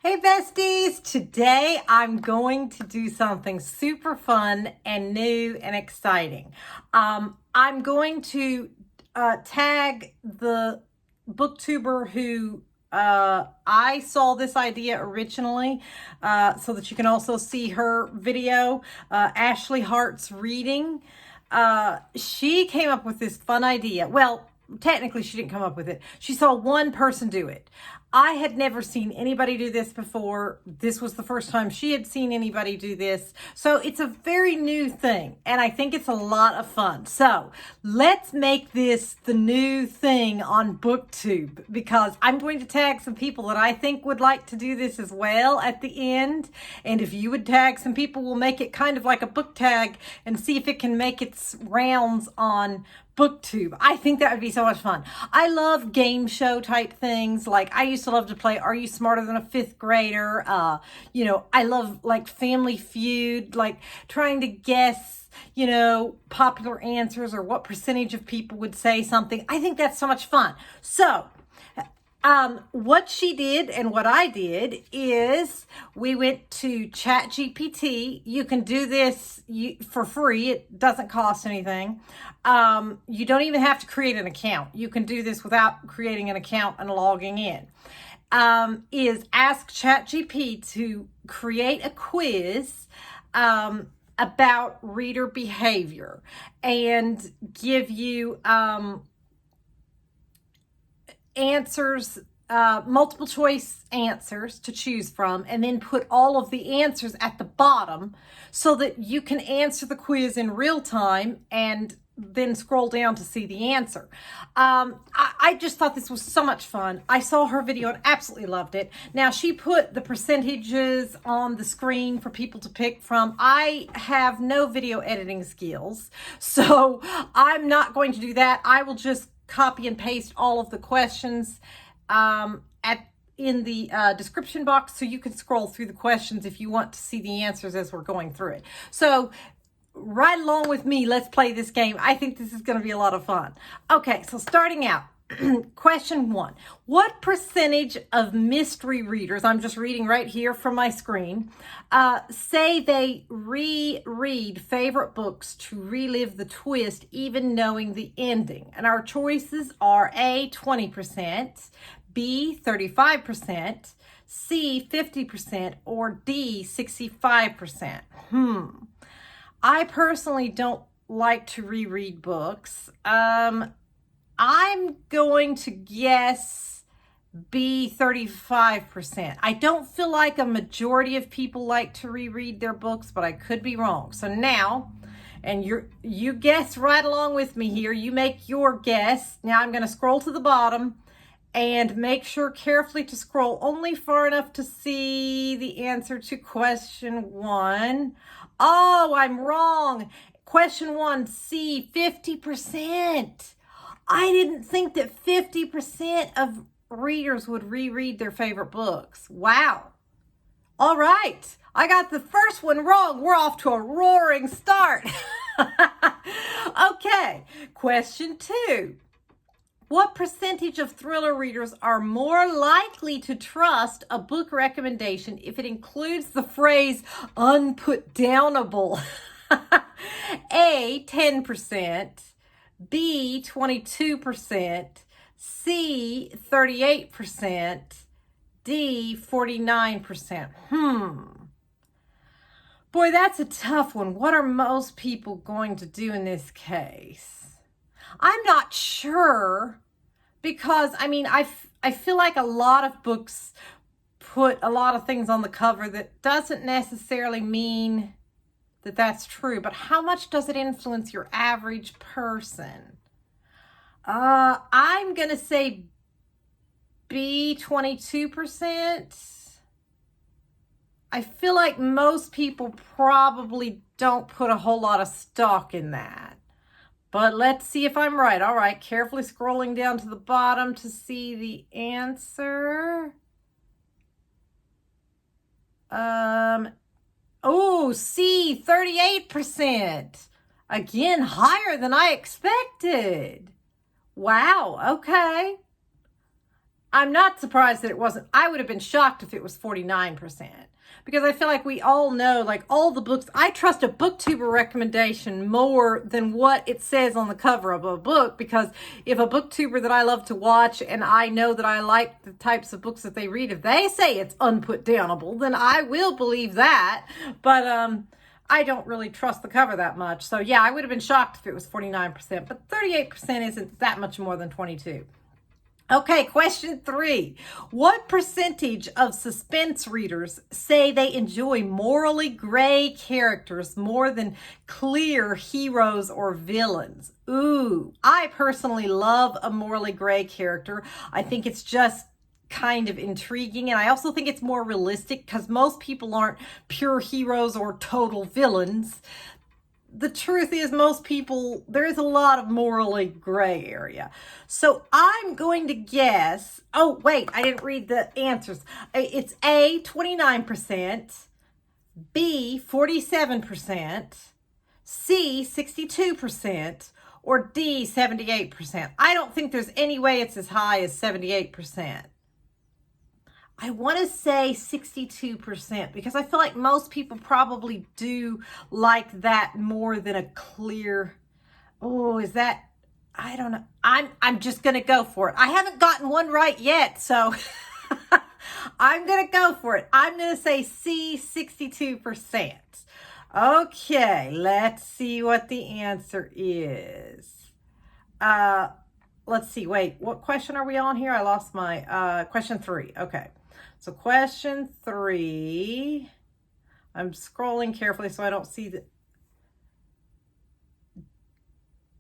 Hey besties, today I'm going to do something super fun and new and exciting. I'm going to tag the booktuber who I saw this idea originally so that you can also see her video, Ashley Hart's Reading. She came up with this fun idea. Well, technically she didn't come up with it. She saw one person do it. I had never seen anybody do this before. This was the first time she had seen anybody do this. So it's a very new thing, and I think it's a lot of fun. So let's make this the new thing on BookTube, because I'm going to tag some people that I think would like to do this as well at the end. And if you would tag some people, we'll make it kind of like a book tag and see if it can make its rounds on BookTube. I think that would be so much fun. I love game show type things. Like I used to love to play Are You Smarter Than a Fifth Grader? I love like Family Feud, like trying to guess, popular answers or what percentage of people would say something. I think that's so much fun. So what she did and what I did is we went to ChatGPT. You can do this for free. It doesn't cost anything. You don't even have to create an account. You can do this without creating an account and logging in. Is ask ChatGPT to create a quiz about reader behavior and give you answers, multiple choice answers to choose from, and then put all of the answers at the bottom so that you can answer the quiz in real time and then scroll down to see the answer. I just thought this was so much fun. I saw her video and absolutely loved it. Now she put the percentages on the screen for people to pick from. I have no video editing skills, so I'm not going to do that. I will just copy and paste all of the questions in the description box, so you can scroll through the questions if you want to see the answers as we're going through it. So right along with me, let's play this game. I think this is going to be a lot of fun. Okay, so starting out, question 1. What percentage of mystery readers, I'm just reading right here from my screen, say they reread favorite books to relive the twist even knowing the ending? And our choices are A, 20%, B, 35%, C, 50%, or D, 65%. I personally don't like to reread books. I'm going to guess B, 35%. I don't feel like a majority of people like to reread their books, but I could be wrong. So now, and you guess right along with me here, you make your guess. Now I'm going to scroll to the bottom and make sure carefully to scroll only far enough to see the answer to question 1. Oh, I'm wrong. Question 1, C, 50%. I didn't think that 50% of readers would reread their favorite books. Wow. All right. I got the first one wrong. We're off to a roaring start. Okay. Question 2. What percentage of thriller readers are more likely to trust a book recommendation if it includes the phrase unputdownable? A, 10%, B, 22%, C, 38%, D, 49%. Boy, that's a tough one. What are most people going to do in this case? I'm not sure, because I feel like a lot of books put a lot of things on the cover that doesn't necessarily mean that that's true, but how much does it influence your average person? I'm gonna say B, 22%. I feel like most people probably don't put a whole lot of stock in that. But let's see if I'm right. All right, carefully scrolling down to the bottom to see the answer. Oh, C, 38%. Again, higher than I expected. Wow, okay. I'm not surprised that it wasn't. I would have been shocked if it was 49%. Because I feel like we all know, like all the books, I trust a booktuber recommendation more than what it says on the cover of a book. Because if a booktuber that I love to watch and I know that I like the types of books that they read, if they say it's unputdownable, then I will believe that. But I don't really trust the cover that much. So yeah, I would have been shocked if it was 49%, but 38% isn't that much more than 22. Okay, question 3. What percentage of suspense readers say they enjoy morally gray characters more than clear heroes or villains? Ooh, I personally love a morally gray character. I think it's just kind of intriguing, and I also think it's more realistic because most people aren't pure heroes or total villains. The truth is most people, there is a lot of morally gray area. So I'm going to guess, oh wait, I didn't read the answers. It's A, 29%, B, 47%, C, 62%, or D, 78%. I don't think there's any way it's as high as 78%. I want to say 62% because I feel like most people probably do like that more than a clear. Oh, is that? I don't know. I'm just going to go for it. I haven't gotten one right yet, so I'm going to go for it. I'm going to say C, 62%. Okay, let's see what the answer is. Let's see. Wait, what question are we on here? I lost my question 3. Okay. So question 3, I'm scrolling carefully so I don't see the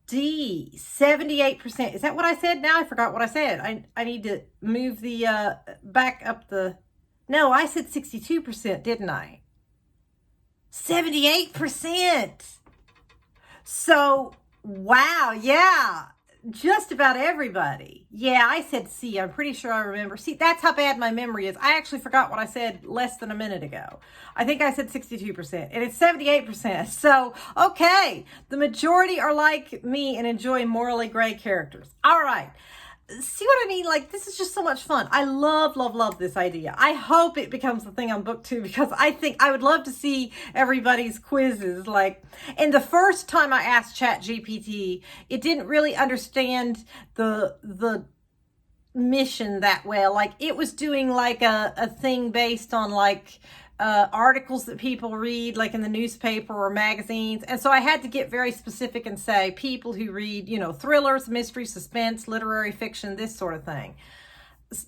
D, 78%. Is that what I said? Now I forgot what I said. I need to move the back up the, no, I said 62%, didn't I? 78%. So, wow, yeah. Just about everybody. Yeah, I said C. I'm pretty sure I remember. See, that's how bad my memory is. I actually forgot what I said less than a minute ago. I think I said 62%, and it's 78%. So, okay, the majority are like me and enjoy morally gray characters. All right. See what I mean? Like, this is just so much fun. I love, love, love this idea. I hope it becomes the thing on BookTube because I think I would love to see everybody's quizzes. Like, and the first time I asked ChatGPT, it didn't really understand the mission that well. Like, it was doing like a thing based on like articles that people read, like in the newspaper or magazines. And so I had to get very specific and say people who read, you know, thrillers, mystery, suspense, literary fiction, this sort of thing.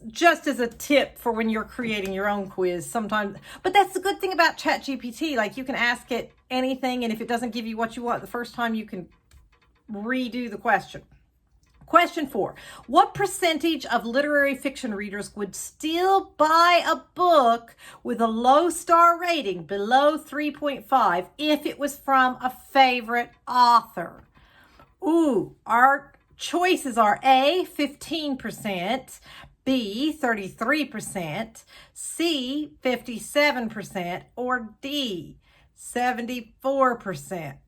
Just as a tip for when you're creating your own quiz sometimes. But that's the good thing about ChatGPT. Like, you can ask it anything, and if it doesn't give you what you want the first time, you can redo the question. Question 4, what percentage of literary fiction readers would still buy a book with a low star rating below 3.5 if it was from a favorite author? Ooh, our choices are A, 15%, B, 33%, C, 57%, or D, 74%.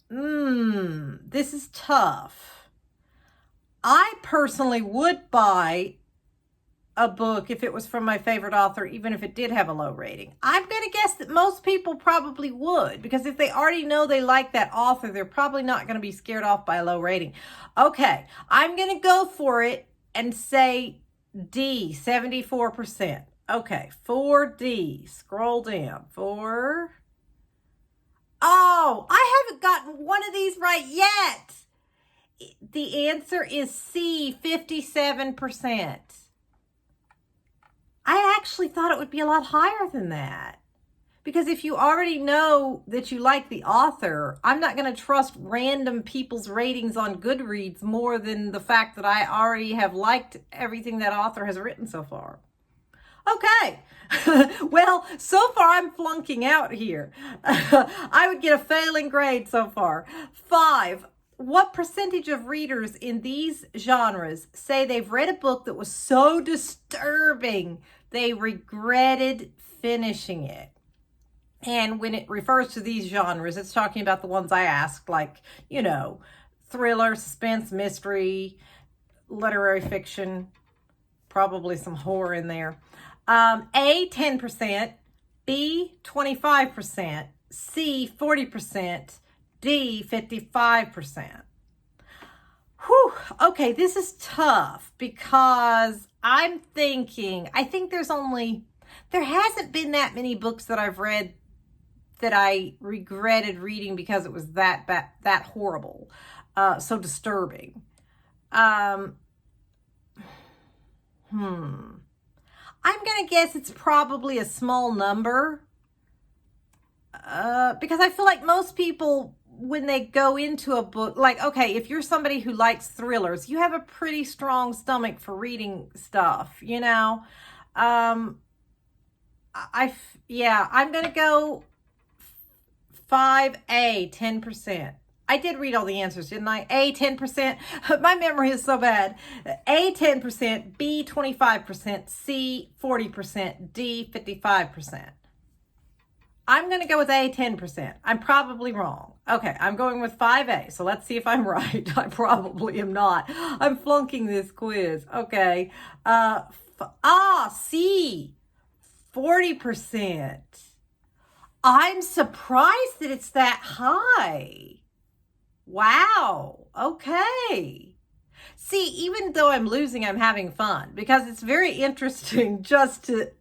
This is tough. I personally would buy a book if it was from my favorite author, even if it did have a low rating. I'm going to guess that most people probably would, because if they already know they like that author, they're probably not going to be scared off by a low rating. Okay, I'm going to go for it and say D, 74%. Okay, 4D. Scroll down. 4. Oh, I haven't gotten one of these right yet. The answer is C, 57%. I actually thought it would be a lot higher than that. Because if you already know that you like the author, I'm not going to trust random people's ratings on Goodreads more than the fact that I already have liked everything that author has written so far. Okay. Well, so far I'm flunking out here. I would get a failing grade so far. 5. What percentage of readers in these genres say they've read a book that was so disturbing they regretted finishing it? And when it refers to these genres, it's talking about the ones I asked, like, you know, thriller, suspense, mystery, literary fiction. probably some horror in there. A, 10%, B, 25%, C, 40%, D, 55%. Whew, okay, this is tough because I think there hasn't been that many books that I've read that I regretted reading because it was that horrible, so disturbing. I'm going to guess it's probably a small number, because I feel like most people, when they go into a book, like, okay, if you're somebody who likes thrillers, you have a pretty strong stomach for reading stuff, you know? I'm going to go 5A, 10%. I did read all the answers, didn't I? A, 10%. My memory is so bad. A, 10%. B, 25%. C, 40%. D, 55%. I'm going to go with A, 10%. I'm probably wrong. Okay, I'm going with 5A. So let's see if I'm right. I probably am not. I'm flunking this quiz. Okay. C, 40%. I'm surprised that it's that high. Wow. Okay. See, even though I'm losing, I'm having fun because it's very interesting just to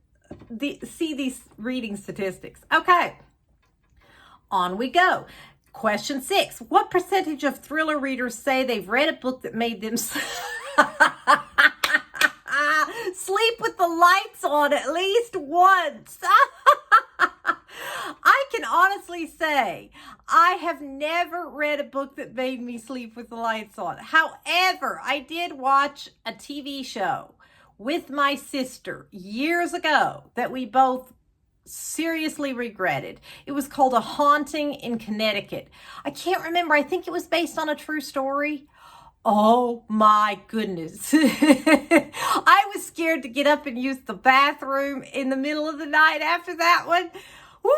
see these reading statistics. Okay. On we go. Question 6. What percentage of thriller readers say they've read a book that made them sleep with the lights on at least once? I can honestly say I have never read a book that made me sleep with the lights on. However, I did watch a TV show with my sister years ago that we both seriously regretted. It was called A Haunting in Connecticut. I can't remember. I think it was based on a true story. Oh my goodness. I was scared to get up and use the bathroom in the middle of the night after that one. Woo!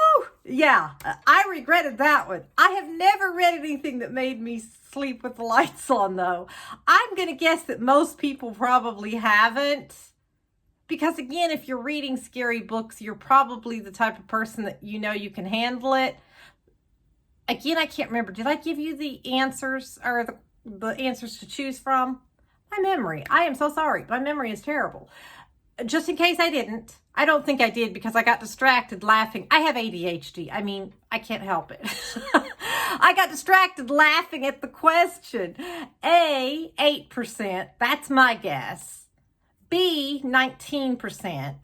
Yeah, I regretted that one. I have never read anything that made me sleep with the lights on, though. I'm going to guess that most people probably haven't. Because, again, if you're reading scary books, you're probably the type of person that you know you can handle it. Again, I can't remember. Did I give you the answers or the answers to choose from? My memory. I am so sorry. My memory is terrible. Just in case I didn't. I don't think I did because I got distracted laughing. I have ADHD. I mean, I can't help it. I got distracted laughing at the question. A, 8%. That's my guess. B, 19%.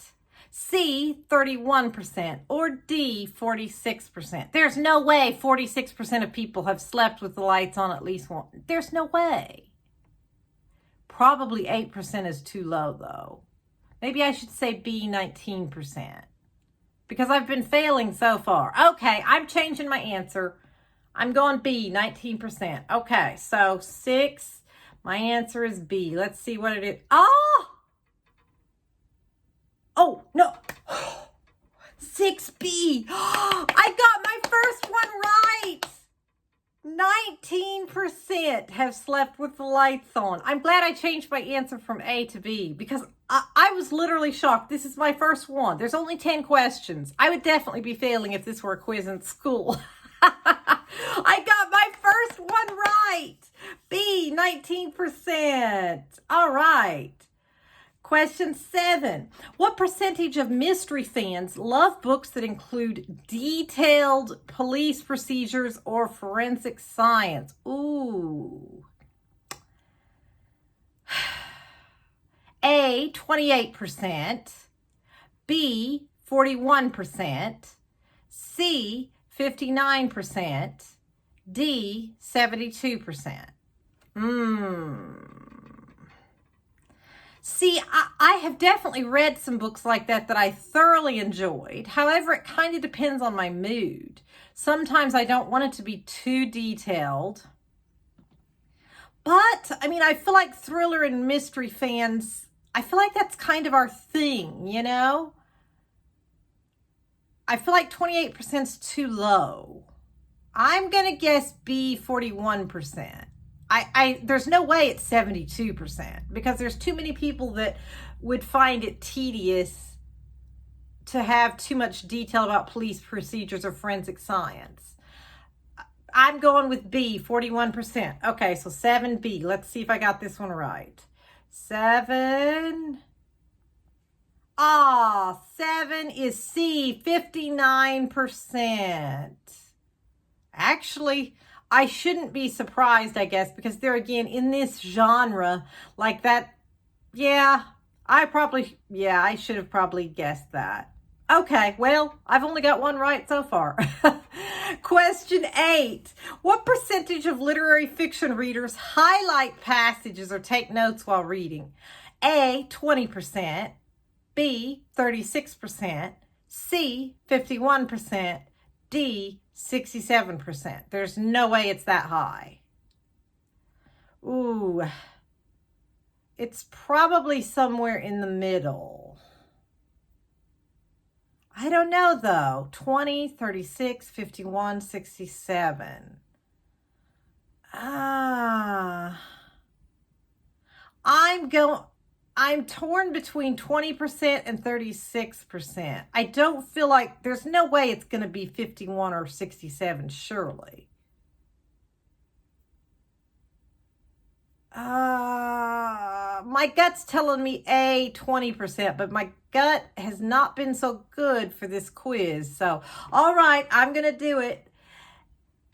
C, 31%. Or D, 46%. There's no way 46% of people have slept with the lights on at least once. There's no way. Probably 8% is too low, though. Maybe I should say B, 19%. Because I've been failing so far. Okay, I'm changing my answer. I'm going B, 19%. Okay, so 6. My answer is B. Let's see what it is. Oh, no. 6B. I got my first one right. 19% have slept with the lights on. I'm glad I changed my answer from A to B because I was literally shocked. This is my first one. There's only 10 questions. I would definitely be failing if this were a quiz in school. I got my first one right. B, 19%. All right. Question 7. What percentage of mystery fans love books that include detailed police procedures or forensic science? Ooh. A, 28%. B, 41%. C, 59%. D, 72%. See, I have definitely read some books like that I thoroughly enjoyed. However, it kind of depends on my mood. Sometimes I don't want it to be too detailed. But, I mean, I feel like thriller and mystery fans, I feel like that's kind of our thing, you know? I feel like 28% is too low. I'm going to guess B, 41%. There's no way it's 72% because there's too many people that would find it tedious to have too much detail about police procedures or forensic science. I'm going with B, 41%. Okay, so 7B. Let's see if I got this one right. 7. 7 is C, 59%. Actually, I shouldn't be surprised, I guess, because they're, again, in this genre, like that. Yeah, I should have probably guessed that. Okay, well, I've only got one right so far. Question 8. What percentage of literary fiction readers highlight passages or take notes while reading? A, 20%, B, 36%, C, 51%, D, 67%. There's no way it's that high. Ooh, it's probably somewhere in the middle. I don't know though. 20, 36, 51, 67. I'm torn between 20% and 36%. I don't feel like there's no way it's going to be 51 or 67, surely. My gut's telling me A, 20%, but my gut has not been so good for this quiz. So, all right, I'm going to do it.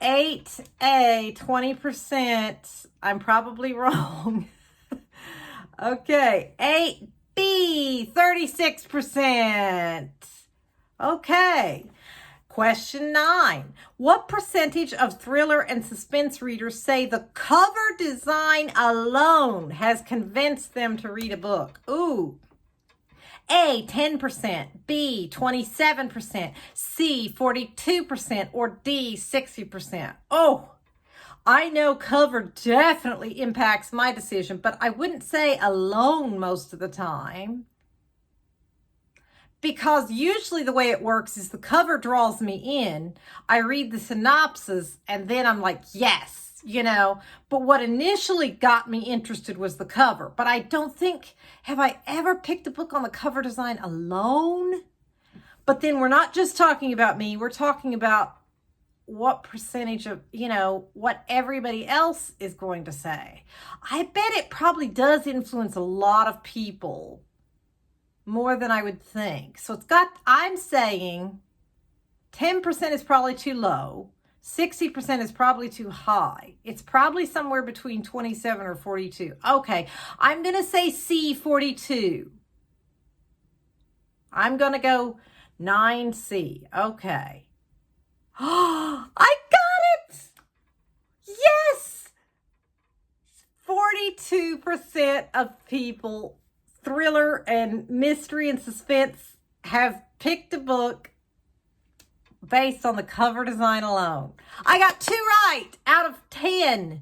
8A, 20%. I'm probably wrong. Okay, 8B, 36%. Okay. Question 9. What percentage of thriller and suspense readers say the cover design alone has convinced them to read a book? Ooh. A, 10%, B, 27%, C, 42%, or D, 60%. Oh, I know cover definitely impacts my decision, but I wouldn't say alone most of the time. Because usually the way it works is the cover draws me in. I read the synopsis and then I'm like, yes, But what initially got me interested was the cover. But I don't think, have I ever picked a book on the cover design alone? But then we're not just talking about me. We're talking about what percentage of, what everybody else is going to say. I bet it probably does influence a lot of people. More than I would think. So I'm saying 10% is probably too low. 60% is probably too high. It's probably somewhere between 27 or 42. Okay, I'm going to say C, 42. I'm going to go 9C. Okay. Oh, I got it! Yes! 42% of people, thriller and mystery and suspense, have picked a book based on the cover design alone. I got 2 right out of 10.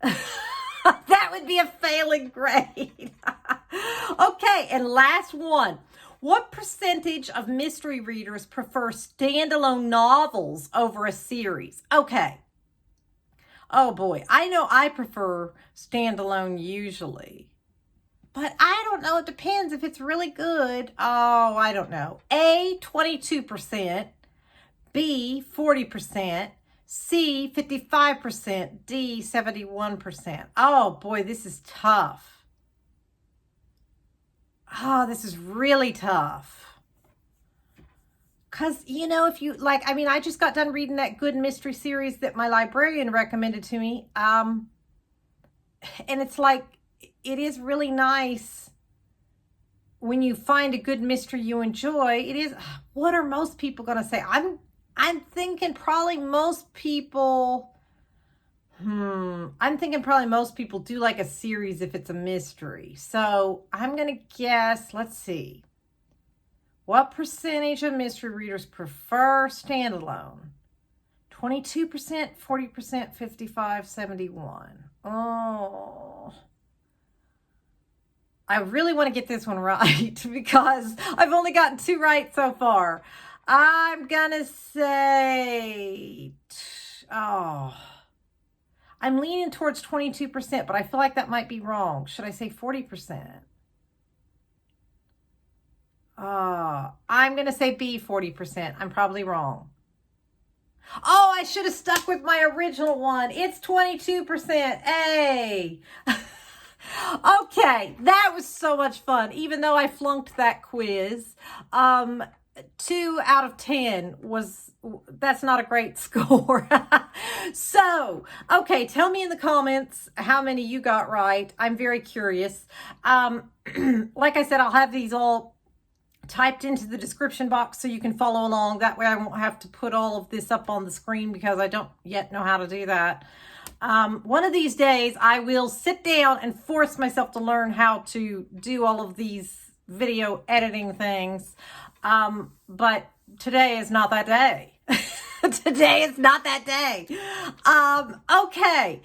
That would be a failing grade. Okay, and last one. What percentage of mystery readers prefer standalone novels over a series? Okay. Oh boy, I know I prefer standalone usually. But I don't know. It depends if it's really good. Oh, I don't know. A, 22%. B, 40%. C, 55%. D, 71%. Oh, boy, this is tough. Oh, this is really tough. Because, if you, I just got done reading that good mystery series that my librarian recommended to me. And it's like, it is really nice when you find a good mystery you enjoy. It is, what are most people going to say? I'm thinking probably most people, do like a series if it's a mystery. So I'm going to guess, let's see. What percentage of mystery readers prefer standalone? 22%, 40%, 55, 71. Oh, I really want to get this one right because I've only gotten 2 right so far. I'm going to say, I'm leaning towards 22%, but I feel like that might be wrong. Should I say 40%? I'm going to say B, 40%. I'm probably wrong. Oh, I should have stuck with my original one. It's 22%. Hey. Okay, that was so much fun. Even though I flunked that quiz, 2 out of 10 that's not a great score. So, okay, tell me in the comments how many you got right. I'm very curious. Like I said, I'll have these all typed into the description box so you can follow along. That way I won't have to put all of this up on the screen because I don't yet know how to do that. One of these days I will sit down and force myself to learn how to do all of these video editing things. But today is not that day. Today is not that day. Okay.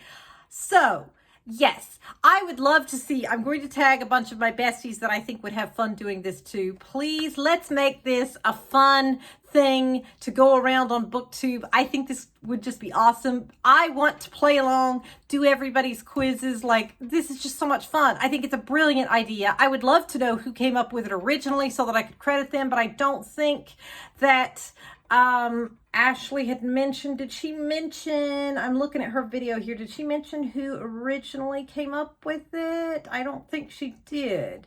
So, yes, I would love to see, I'm going to tag a bunch of my besties that I think would have fun doing this too. Please, let's make this a fun thing to go around on BookTube. I think this would just be awesome. I want to play along, do everybody's quizzes. Like, this is just so much fun. I think it's a brilliant idea. I would love to know who came up with it originally so that I could credit them, but I don't think that Ashley had mentioned, did she mention, I'm looking at her video here, did she mention who originally came up with it? I don't think she did.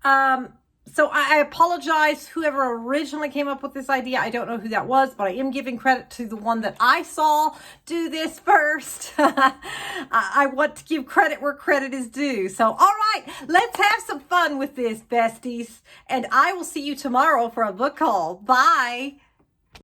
So I apologize, whoever originally came up with this idea. I don't know who that was, but I am giving credit to the one that I saw do this first. I want to give credit where credit is due. So, all right, let's have some fun with this, besties. And I will see you tomorrow for a book haul. Bye.